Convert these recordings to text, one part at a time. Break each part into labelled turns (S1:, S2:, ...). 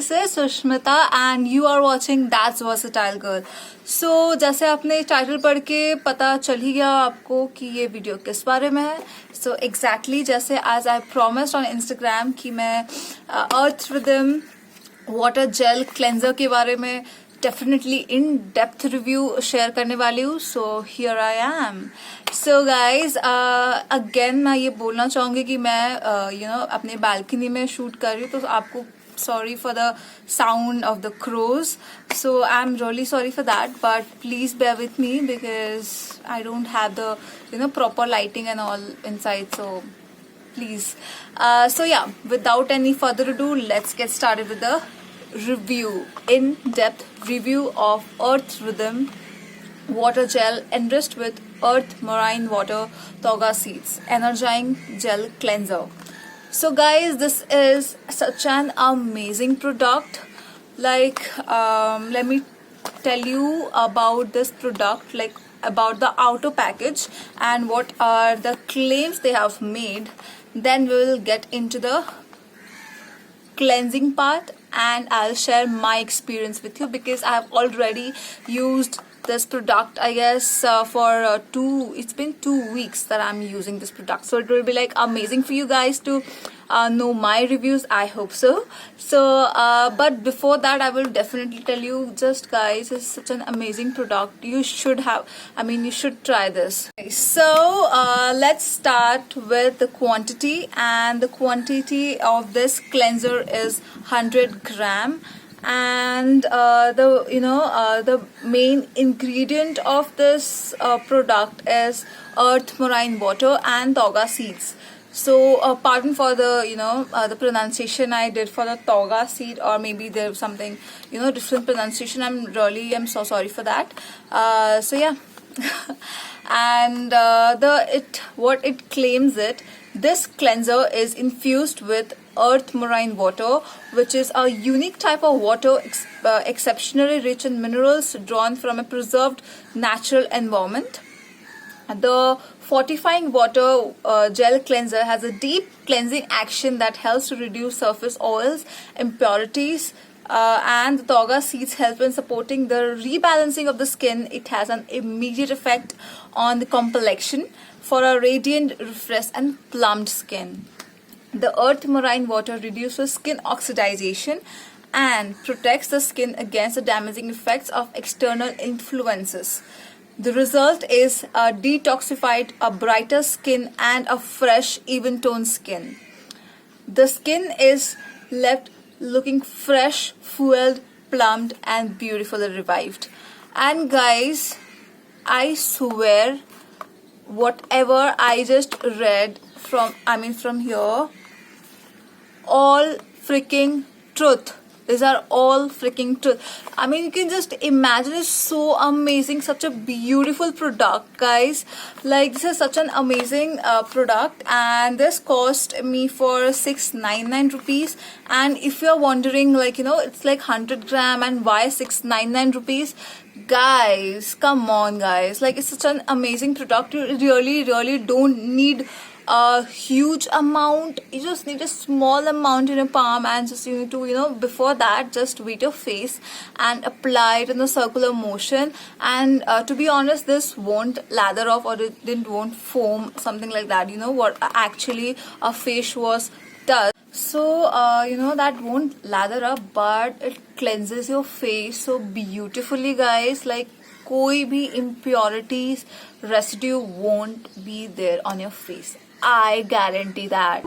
S1: this is Sushmita and you are watching That's Versatile Girl. So जैसे आपने title पढ़ के पता चल ही गया आपको कि ये वीडियो किस बारे में है. So exactly जैसे as I promised on Instagram कि मैं Earth Rhythm water gel cleanser के बारे में definitely in depth review share करने वाली हूँ. So here I am. So guys again मैं ये बोलना चाहूँगी कि मैं अपने बालकनी में शूट कर रही हूँ, तो आपको sorry for the sound of the crows. So I'm really sorry for that, but please bear with me because I don't have the proper lighting and all inside, so please. So yeah, without any further ado, let's get started with the review, in-depth review of Earth Rhythm water gel enriched with earth marine water toga seeds energizing gel cleanser. So guys, this is such an amazing product. Like let me tell you about this product, like about the outer package and what are the claims they have made. Then we will get into the cleansing part and I'll share my experience with you because I have already used this product, I guess for it's been 2 weeks that I'm using this product, so it will be like amazing for you guys to know my reviews. I hope so. So but before that, I will definitely tell you, just guys, it's such an amazing product. You should you should try this. So let's start with the quantity, and the quantity of this cleanser is 100 gram. And the main ingredient of this product is earth marine water and toga seeds. So pardon for the the pronunciation I did for the toga seed, or maybe there's something different pronunciation. I'm so sorry for that. So yeah. And what it claims it, this cleanser is infused with earth marine water, which is a unique type of water exceptionally rich in minerals drawn from a preserved natural environment. The fortifying water gel cleanser has a deep cleansing action that helps to reduce surface oils, impurities, and the toga seeds help in supporting the rebalancing of the skin. It has an immediate effect on the complexion for a radiant, refreshed, and plumped skin. The earth marine water reduces skin oxidation and protects the skin against the damaging effects of external influences. The result is a detoxified, a brighter skin and a fresh, even-toned skin. The skin is left looking fresh, fueled, plumped, and beautifully revived. And guys, I swear, whatever I just read from here, all freaking truth. These are all freaking truth. You can just imagine, it's so amazing, such a beautiful product, guys. Like, this is such an amazing product, and this cost me for 699 rupees. And if you're wondering, like, it's like 100 gram and why 699 rupees, guys, come on, guys. Like, it's such an amazing product. You really don't need a huge amount. You just need a small amount in your palm, and just you need to before that just wet your face and apply it in a circular motion. And to be honest, this won't lather off, or it won't foam, something like that, what actually a face wash does. So that won't lather up, but it cleanses your face so beautifully, guys. Like, koi bhi impurities, residue won't be there on your face. I guarantee that.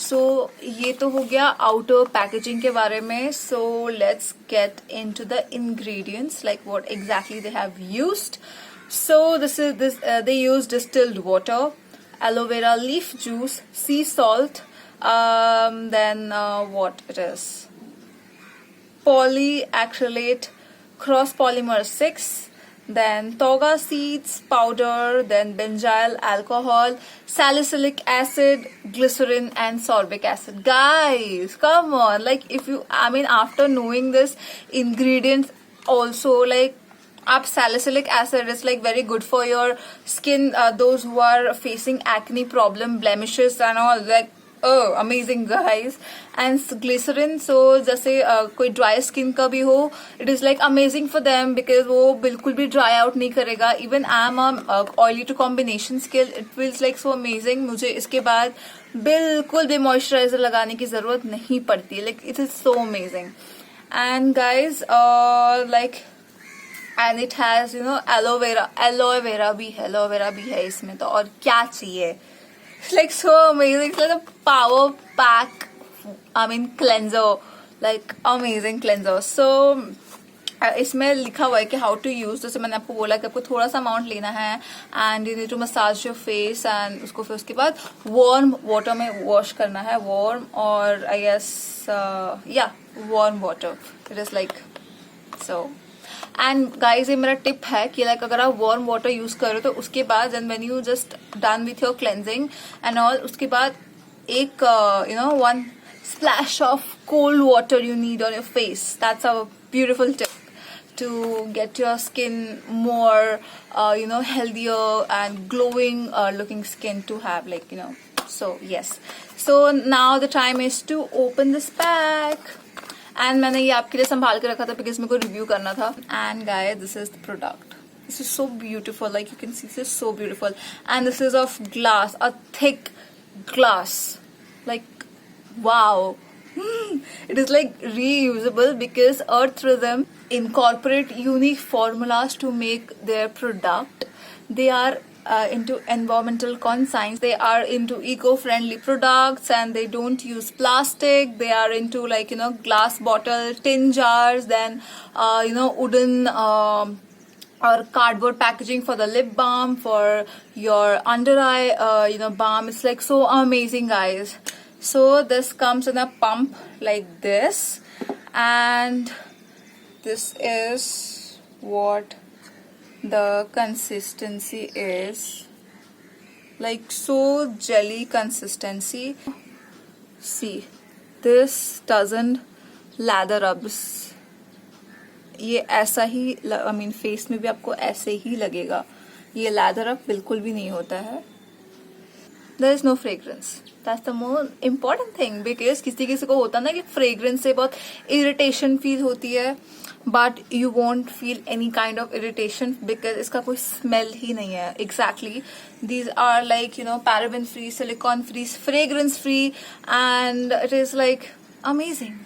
S1: So ये तो हो गया outer packaging के बारे में. So let's get into the ingredients, like what exactly they have used. So they use distilled water, aloe vera leaf juice, sea salt, then what it is, polyacrylate cross polymer 6, then toga seeds powder, then benzyl alcohol, salicylic acid, glycerin, and sorbic acid. Guys, come on! Like, if you, I mean, after knowing this ingredients, also like, up salicylic acid is like very good for your skin. Those who are facing acne problem, blemishes, and all, like, oh amazing guys. And glycerin, so जैसे कोई dry skin का भी हो, it is like amazing for them because वो बिल्कुल भी dry out नहीं करेगा. Even I am oily to combination skin, it feels like so amazing. मुझे इसके बाद बिल्कुल भी मॉइस्चराइजर लगाने की जरूरत नहीं पड़ती. Like it is so amazing. And guys like, and it has you know aloe vera भी है इसमें, तो और क्या चाहिए. It's like so amazing. It's like a power pack. I mean cleanser, like amazing cleanser. So इसमें लिखा हुआ है कि हाउ टू यूज. जैसे मैंने आपको बोला कि आपको थोड़ा सा अमाउंट लेना है and you need to massage your face and उसको फिर उसके बाद वार्म वाटर में वॉश करना है. वार्म और आई गेस या warm water. It is like so. And guys ये मेरा टिप है कि लाइक अगर आप वार्म वाटर यूज करो तो उसके बाद and when you just done with your cleansing and all, उसके बाद एक you know one splash of cold water you need on your face. That's a beautiful tip to get your skin more you know healthier and glowing looking skin to have, like, you know. So yes, so now the time is to open this pack. And मैंने ये आपके लिए संभाल के रखा था because मेरे को रिव्यू करना था. And guys, this is the product. This is so beautiful, like you can see this is so beautiful. And this is of glass, a thick glass, like wow. It is like reusable because Earth Rhythm incorporate unique formulas to make their product. They are into environmental conscience. They are into eco-friendly products and they don't use plastic. They are into, like, you know, glass bottle, tin jars, then you know, wooden or cardboard packaging for the lip balm, for your under eye you know, balm. It's like so amazing, guys. So this comes in a pump like this, and this is what the consistency is. Like so jelly consistency. See, this doesn't lather up. ये ऐसा ही I mean face में भी आपको ऐसे ही लगेगा. ये lather up बिल्कुल भी नहीं होता है. There is no fragrance. That's the more important thing, because किसी को होता ना कि fragrance से बहुत irritation feel होती है, but you won't feel any kind of irritation because इसका कोई smell ही नहीं है. Exactly, these are like, you know, paraben free, silicone free, fragrance free, and it is like amazing.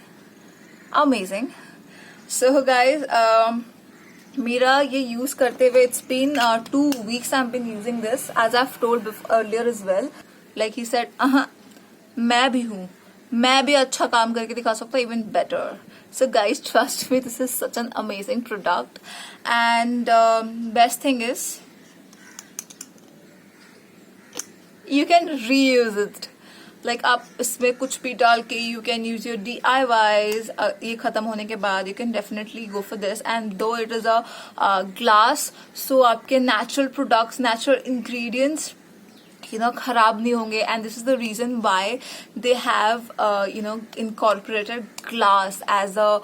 S1: So guys, मेरा ये use करते हुए it's been 2 weeks I've been using this, as I've told earlier as well. Like he said, मैं भी हूँ, मैं भी अच्छा काम करके दिखा सकता हूँ, even better. So guys, trust me, this is such an amazing product. And best thing is you can reuse it. Like आप इसमें कुछ भी डाल के you can use your DIYs. ये खत्म होने के बाद you can definitely go for this. And though it is a glass, so आपके natural products, natural ingredients, you know, खराब नहीं होंगे. And this is the reason why they have you know, incorporated glass as a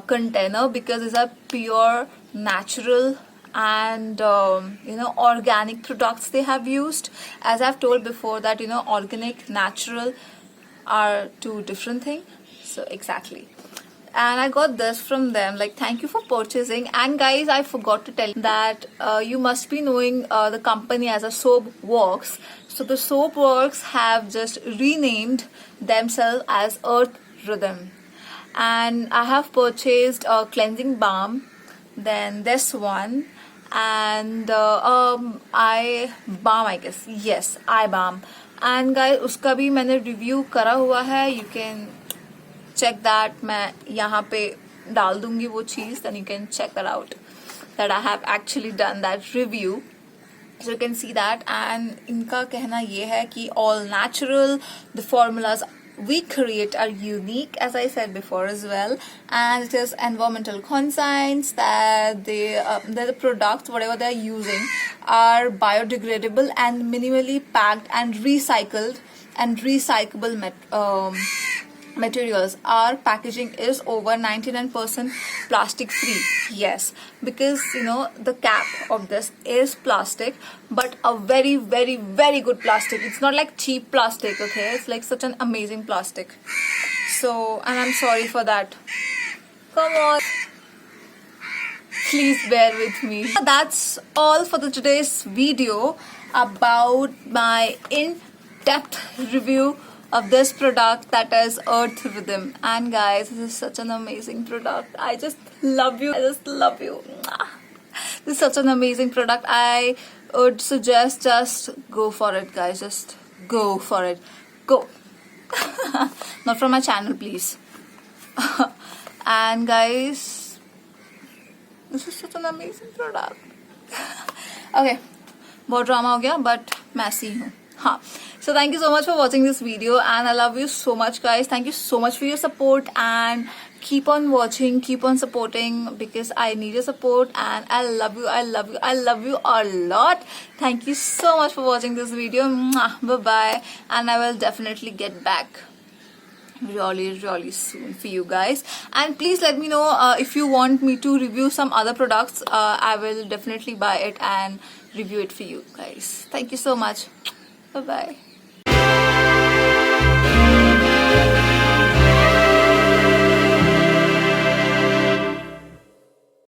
S1: container, because these are pure natural and you know, organic products they have used. As I've told before that, you know, organic, natural are two different things. So exactly. And I got this from them. Like, thank you for purchasing. And guys, I forgot to tell you that you must be knowing the company as a Soap Works. So the Soap Works have just renamed themselves as Earth Rhythm. And I have purchased a cleansing balm, then this one, and eye balm, I guess. Yes, eye balm. And guys, उसका भी मैंने review करा हुआ है. You can check that. मैं यहाँ पे डाल दूंगी वो चीज, then you can check that out, that I have actually done that review. So you can see that. And इनका कहना ये है कि all natural, the formulas we create are unique, as I said before as well, and it is environmental conscience that the products, whatever they're using, are biodegradable and minimally packed and recycled and recyclable materials. Our packaging is over 99% plastic free. Yes, because the cap of this is plastic, but a very very very good plastic. It's not like cheap plastic, okay? It's like such an amazing plastic. So, and I'm sorry for that. Come on, please bear with me. That's all for today's video about my in-depth review of this product, that is Earth Rhythm. And guys, this is such an amazing product. I just love you. I just love you. This is such an amazing product. I would suggest just go for it, guys. Just go for it. Go. Not from my channel, please. And guys, this is such an amazing product. Okay, बहुत drama हो गया, but मैं ऐसी हूँ. हाँ. So thank you so much for watching this video, and I love you so much, guys. Thank you so much for your support, and keep on watching, keep on supporting, because I need your support, and I love you, I love you, I love you a lot. Thank you so much for watching this video. Bye bye, and I will definitely get back really soon for you guys. And please let me know if you want me to review some other products. I will definitely buy it and review it for you guys. Thank you so much. Bye bye.